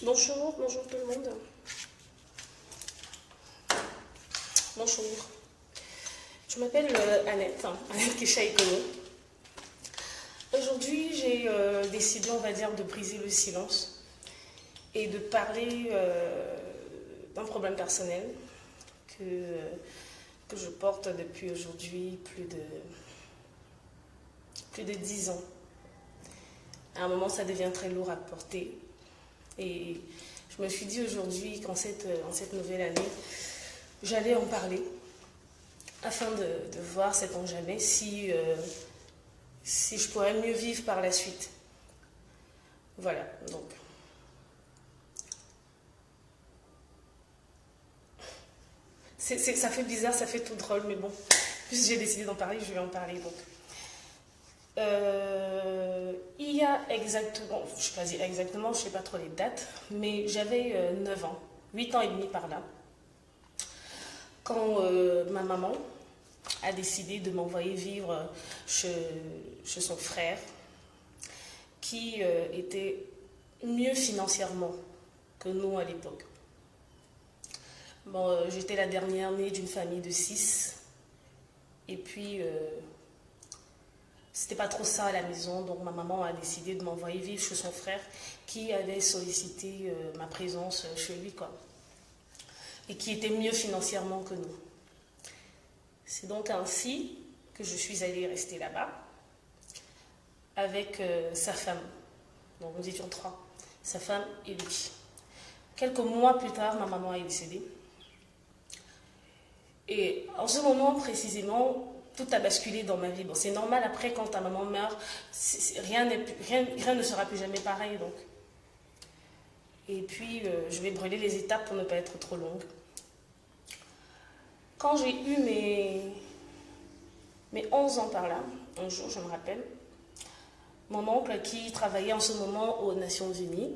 Bonjour, bonjour tout le monde. Bonjour. Je m'appelle Annette, Annette Kesha-Ekono. Aujourd'hui, j'ai décidé, on va dire, de briser le silence et de parler d'un problème personnel que je porte depuis aujourd'hui plus de 10 ans. À un moment, ça devient très lourd à porter. Et je me suis dit aujourd'hui qu'en cette nouvelle année, j'allais en parler afin de voir, sait-on jamais, si je pourrais mieux vivre par la suite. Voilà, donc. Ça fait bizarre, ça fait tout drôle, mais bon, puisque j'ai décidé d'en parler, je vais en parler. Donc. Il y a exactement, je ne sais pas dire exactement, je ne sais pas trop les dates, mais j'avais 9 ans, 8 ans et demi par là, quand ma maman a décidé de m'envoyer vivre chez son frère, qui était mieux financièrement que nous à l'époque. Bon, j'étais la dernière née d'une famille de 6, et puis c'était pas trop ça à la maison, donc ma maman a décidé de m'envoyer vivre chez son frère qui avait sollicité ma présence chez lui, quoi. Et qui était mieux financièrement que nous. C'est donc ainsi que je suis allée rester là-bas avec sa femme. Donc nous étions 3, sa femme et lui. Quelques mois plus tard, ma maman est décédée. Et en ce moment précisément, tout a basculé dans ma vie. Bon, c'est normal, après, quand ta maman meurt, rien ne sera plus jamais pareil. Donc. Et puis, je vais brûler les étapes pour ne pas être trop longue. Quand j'ai eu mes 11 ans par là, un jour, je me rappelle, mon oncle, qui travaillait en ce moment aux Nations Unies,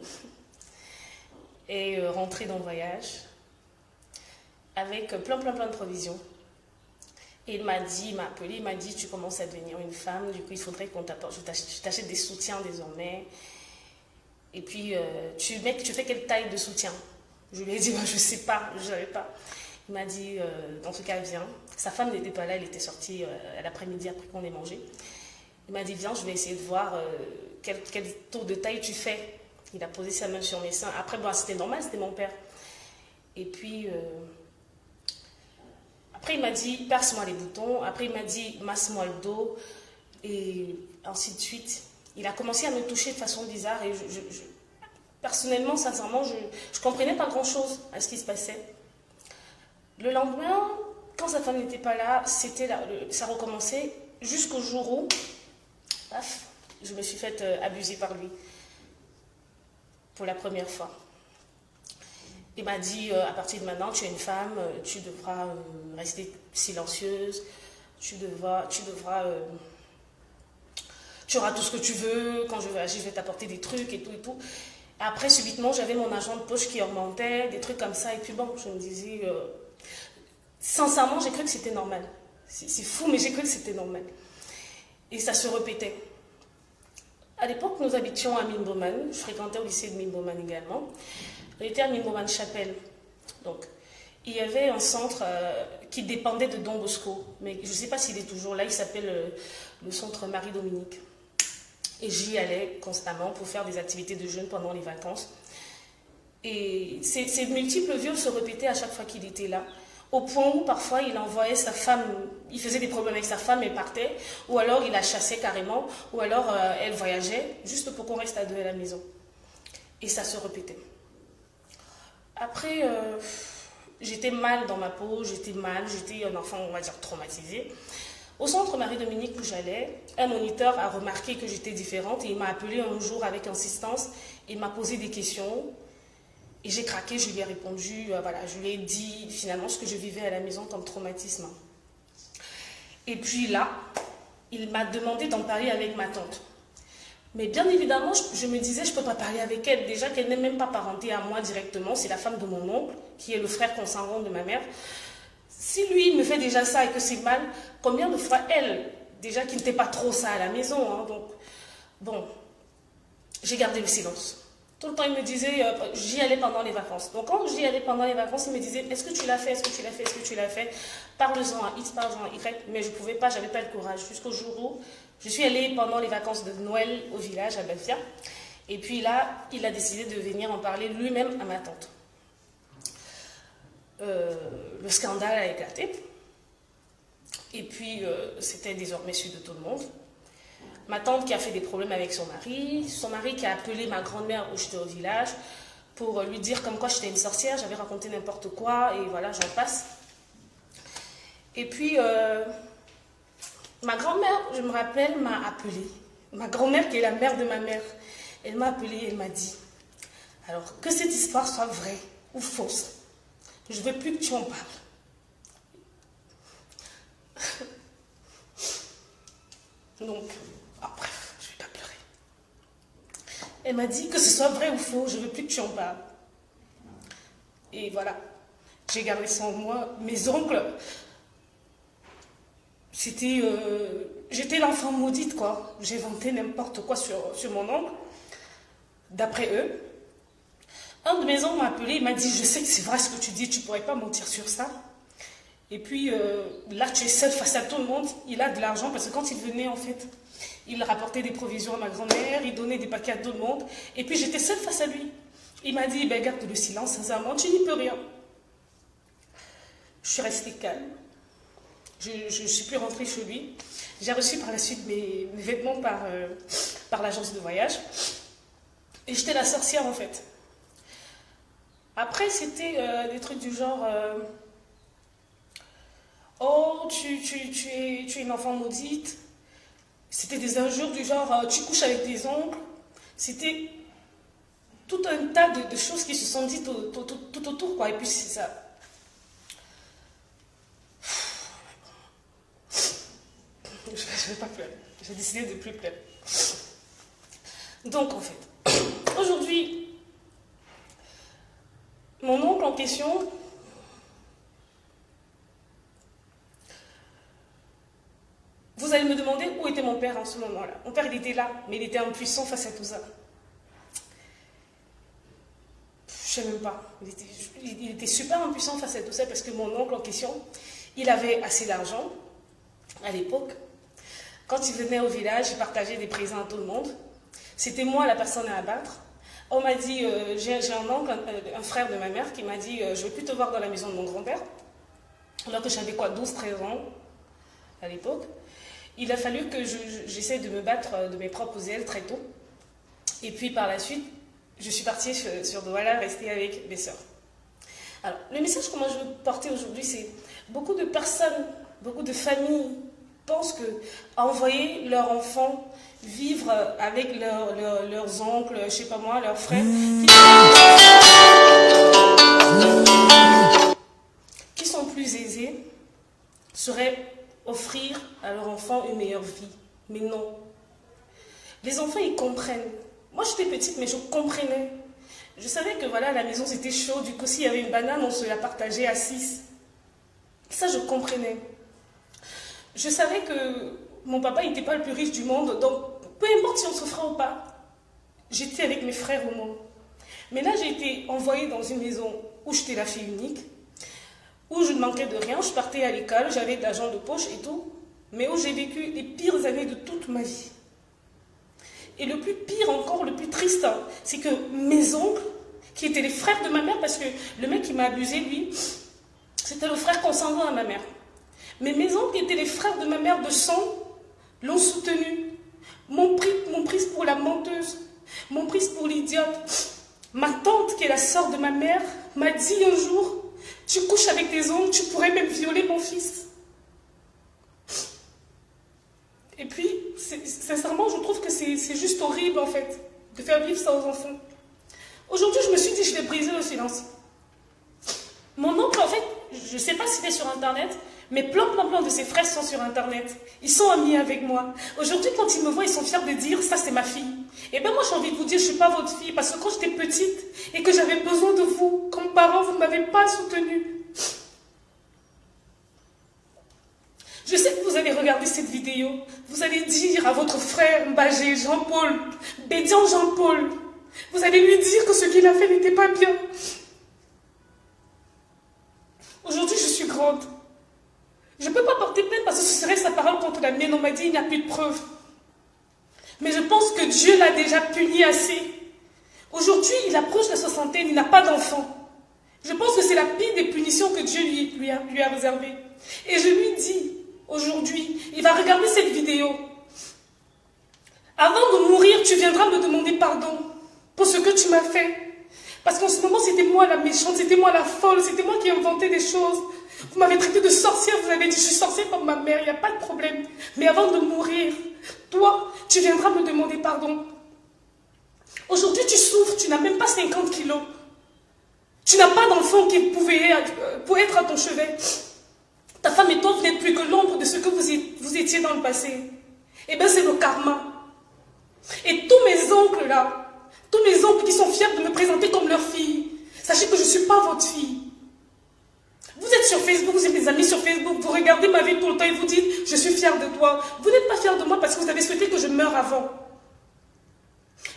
est rentré dans le voyage avec plein de provisions. Et il m'a appelé, il m'a dit, tu commences à devenir une femme, du coup il faudrait qu'on t'apporte, je t'achète des soutiens désormais. Et puis, tu fais quelle taille de soutien? Je lui ai dit, je ne sais pas, je ne savais pas. Il m'a dit, en tout cas, viens. Sa femme n'était pas là, elle était sortie à l'après-midi après qu'on ait mangé. Il m'a dit, viens, je vais essayer de voir quel tour de taille tu fais. Il a posé sa main sur mes seins. Après, bon, c'était normal, c'était mon père. Et puis... Après, il m'a dit, perce-moi les boutons. Après, il m'a dit, masse-moi le dos. Et ainsi de suite. Il a commencé à me toucher de façon bizarre. Et personnellement, sincèrement, je ne comprenais pas grand-chose à ce qui se passait. Le lendemain, quand sa femme n'était pas là, ça recommençait jusqu'au jour où, paf, je me suis faite abuser par lui. Pour la première fois. Il m'a dit, à partir de maintenant, tu es une femme, tu devras rester silencieuse, tu auras tout ce que tu veux, quand je vais t'apporter des trucs et tout et tout. Après, subitement, j'avais mon argent de poche qui augmentait, des trucs comme ça, et puis bon, je me disais, sincèrement, j'ai cru que c'était normal. C'est fou, mais j'ai cru que c'était normal. Et ça se répétait. À l'époque, nous habitions à Mine-Bowman, je fréquentais au lycée de Mine-Bowman également. On était à Mine-Bowman-Chapelle. Donc, il y avait un centre qui dépendait de Don Bosco, mais je ne sais pas s'il est toujours là, il s'appelle le centre Marie-Dominique. Et j'y allais constamment pour faire des activités de jeunes pendant les vacances. Et ces multiples viols se répétaient à chaque fois qu'il était là, au point où parfois il envoyait sa femme, il faisait des problèmes avec sa femme et partait, ou alors il la chassait carrément, ou alors elle voyageait, juste pour qu'on reste à deux à la maison. Et ça se répétait. Après, j'étais mal dans ma peau, j'étais un enfant, on va dire, traumatisé. Au centre Marie-Dominique où j'allais, un moniteur a remarqué que j'étais différente et il m'a appelé un jour avec insistance, il m'a posé des questions et j'ai craqué, je lui ai répondu, voilà, je lui ai dit finalement ce que je vivais à la maison comme traumatisme. Et puis là, il m'a demandé d'en parler avec ma tante. Mais bien évidemment, je me disais, je ne peux pas parler avec elle. Déjà qu'elle n'est même pas parentée à moi directement. C'est la femme de mon oncle, qui est le frère consanguin de ma mère. Si lui, il me fait déjà ça et que c'est mal, combien de fois elle, déjà qu'il n'était pas trop ça à la maison. Hein, donc, bon, j'ai gardé le silence. Tout le temps, il me disait, j'y allais pendant les vacances. Donc, quand j'y allais pendant les vacances, il me disait, est-ce que tu l'as fait, est-ce que tu l'as fait, est-ce que tu l'as fait? Parle-en à X, parle-en à Y. Mais je ne pouvais pas, j'avais pas le courage. Jusqu'au jour où je suis allée pendant les vacances de Noël au village, à Belfia. Et puis là, il a décidé de venir en parler lui-même à ma tante. Le scandale a éclaté. Et puis, c'était désormais su de tout le monde. Ma tante qui a fait des problèmes avec son mari qui a appelé ma grand-mère où j'étais au village pour lui dire comme quoi j'étais une sorcière, j'avais raconté n'importe quoi et voilà, j'en passe. Et puis, ma grand-mère, je me rappelle, m'a appelée. Ma grand-mère qui est la mère de ma mère, elle m'a appelée et elle m'a dit, alors que cette histoire soit vraie ou fausse, je ne veux plus que tu en parles. Donc, bref, je ne vais pas pleurer. Elle m'a dit que ce soit vrai ou faux, je ne veux plus que tu en parles. Et voilà, j'ai gardé ça en moi. Mes oncles, c'était... j'étais l'enfant maudite, quoi. J'ai vanté n'importe quoi sur mon oncle, d'après eux. Un de mes oncles m'a appelé, il m'a dit, je sais que c'est vrai ce que tu dis, tu ne pourrais pas mentir sur ça. Et puis, là, tu es seul face à tout le monde. Il a de l'argent parce que quand il venait, en fait, il rapportait des provisions à ma grand-mère, il donnait des paquets à tout le monde. Et puis, j'étais seule face à lui. Il m'a dit, ben, garde le silence, sincèrement, tu n'y peux rien. Je suis restée calme. Je ne suis plus rentrée chez lui. J'ai reçu par la suite mes vêtements par l'agence de voyage. Et j'étais la sorcière, en fait. Après, c'était des trucs du genre... oh, tu es une enfant maudite. C'était des injures du genre, tu couches avec tes oncles. C'était tout un tas de choses qui se sont dites tout autour, quoi. Et puis c'est ça. Je ne vais pas pleurer. J'ai décidé de ne plus pleurer. Donc, en fait, aujourd'hui, mon oncle en question... Vous allez me demander où était mon père en ce moment-là. Mon père, il était là, mais il était impuissant face à tout ça. Je ne sais même pas. Il était super impuissant face à tout ça parce que mon oncle en question, il avait assez d'argent à l'époque. Quand il venait au village, il partageait des présents à tout le monde. C'était moi la personne à abattre. On m'a dit, j'ai un oncle, un frère de ma mère qui m'a dit, je ne veux plus te voir dans la maison de mon grand-père. Alors que j'avais quoi, 12-13 ans à l'époque. Il a fallu que j'essaie de me battre de mes propres ailes très tôt. Et puis par la suite, je suis partie sur Douala, rester avec mes sœurs. Alors, le message que moi je veux porter aujourd'hui, c'est beaucoup de personnes, beaucoup de familles pensent qu'envoyer leurs enfants vivre avec leurs oncles, je sais pas moi, leurs frères, qui sont plus aisés, serait offrir à leur enfant une meilleure vie. Mais non. Les enfants, ils comprennent. Moi, j'étais petite, mais je comprenais. Je savais que voilà, la maison, c'était chaud. Du coup, s'il y avait une banane, on se la partageait à 6. Ça, je comprenais. Je savais que mon papa n'était pas le plus riche du monde. Donc, peu importe si on souffrait ou pas, j'étais avec mes frères au monde. Mais là, j'ai été envoyée dans une maison où j'étais la fille unique, où je ne manquais de rien, je partais à l'école, j'avais de l'argent de poche et tout, mais où j'ai vécu les pires années de toute ma vie. Et le plus pire encore, le plus triste, hein, c'est que mes oncles, qui étaient les frères de ma mère, parce que le mec qui m'a abusé, lui, c'était le frère consanguin à ma mère. Mais mes oncles, qui étaient les frères de ma mère de sang, l'ont soutenu, m'ont prise pour la menteuse, m'ont prise pour l'idiote. Ma tante, qui est la sœur de ma mère, m'a dit un jour, tu couches avec tes oncles, tu pourrais même violer mon fils. Et puis, sincèrement, je trouve que c'est juste horrible, en fait, de faire vivre ça aux enfants. Aujourd'hui, je me suis dit, je vais briser le silence. Mon oncle, en fait, je ne sais pas si c'était sur Internet, mais plein de ses frères sont sur Internet. Ils sont amis avec moi. Aujourd'hui, quand ils me voient, ils sont fiers de dire, ça, c'est ma fille. Et bien moi, j'ai envie de vous dire, je ne suis pas votre fille, parce que quand j'étais petite et que j'avais besoin de vous, comme parents, vous ne m'avez pas soutenue. Je sais que vous allez regarder cette vidéo, vous allez dire à votre frère Mbagé, Jean-Paul, Bédian Jean-Paul, Vous allez lui dire que ce qu'il a fait n'était pas bien. Aujourd'hui, je suis grande. Je ne peux pas porter plainte parce que ce serait sa parole contre la mienne. On m'a dit il n'y a plus de preuves. Mais je pense que Dieu l'a déjà puni assez. Aujourd'hui, il approche la soixantaine, il n'a pas d'enfant. Je pense que c'est la pire des punitions que Dieu lui a réservées. Et je lui dis, aujourd'hui, il va regarder cette vidéo. Avant de mourir, tu viendras me demander pardon pour ce que tu m'as fait. Parce qu'en ce moment, c'était moi la méchante, c'était moi la folle, c'était moi qui inventais des choses. Vous m'avez traité de sorcière, vous avez dit, je suis sorcière comme ma mère, il n'y a pas de problème. Mais avant de mourir, toi, tu viendras me demander pardon. Aujourd'hui, tu souffres, tu n'as même pas 50 kilos. Tu n'as pas d'enfant qui pouvait être à ton chevet. Ta femme et toi, vous n'êtes plus que l'ombre de ce que vous étiez dans le passé. Eh bien, c'est le karma. Et tous mes oncles là, tous mes oncles qui sont fiers de me présenter comme leur fille, sachez que je ne suis pas votre fille. Vous êtes sur Facebook, vous êtes des amis sur Facebook, vous regardez ma vie tout le temps et vous dites « je suis fière de toi ». Vous n'êtes pas fière de moi parce que vous avez souhaité que je meure avant.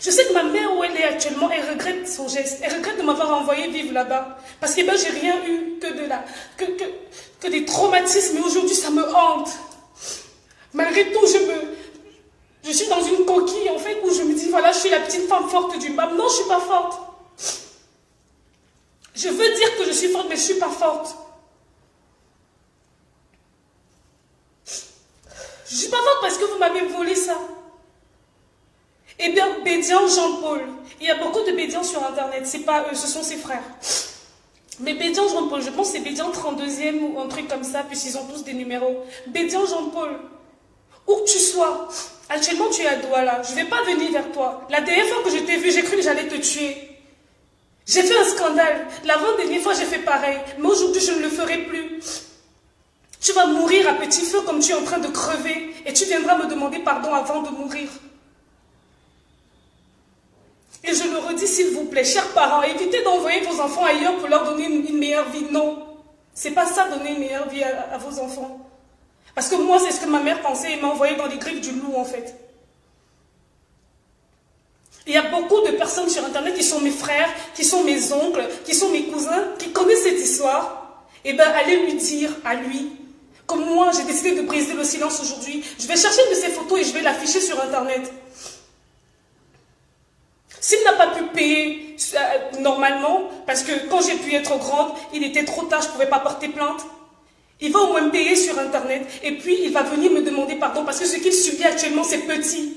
Je sais que ma mère, où elle est actuellement, elle regrette son geste. Elle regrette de m'avoir envoyé vivre là-bas. Parce que ben, j'ai rien eu que des traumatismes. Et aujourd'hui, ça me hante. Malgré tout, je suis dans une coquille, en fait, où je me dis, voilà, je suis la petite femme forte du MAM. Non, je ne suis pas forte. Je veux dire que je suis forte, mais je ne suis pas forte. Je ne suis pas forte parce que vous m'avez volé ça. Eh bien, Bédian Jean-Paul, il y a beaucoup de Bédian sur Internet, c'est pas eux, ce sont ses frères. Mais Bédian Jean-Paul, je pense que c'est Bédian 32e ou un truc comme ça, puisqu'ils ont tous des numéros. Bédian Jean-Paul, où que tu sois, actuellement tu es à Douala, je ne vais pas venir vers toi. La dernière fois que je t'ai vu, j'ai cru que j'allais te tuer. J'ai fait un scandale. L'avant-dernière fois, j'ai fait pareil. Mais aujourd'hui, je ne le ferai plus. Tu vas mourir à petit feu comme tu es en train de crever et tu viendras me demander pardon avant de mourir. Et je le redis, s'il vous plaît, chers parents, évitez d'envoyer vos enfants ailleurs pour leur donner une meilleure vie. Non, c'est pas ça, donner une meilleure vie à vos enfants. Parce que moi, c'est ce que ma mère pensait et m'a envoyé dans les griffes du loup, en fait. Il y a beaucoup de personnes sur Internet qui sont mes frères, qui sont mes oncles, qui sont mes cousins, qui connaissent cette histoire. Eh bien, allez lui dire à lui, comme moi, j'ai décidé de briser le silence aujourd'hui. Je vais chercher une de ces photos et je vais l'afficher sur Internet. S'il n'a pas pu payer normalement, parce que quand j'ai pu être grande, il était trop tard, je ne pouvais pas porter plainte, il va au moins payer sur Internet et puis il va venir me demander pardon parce que ce qu'il subit actuellement, c'est petit.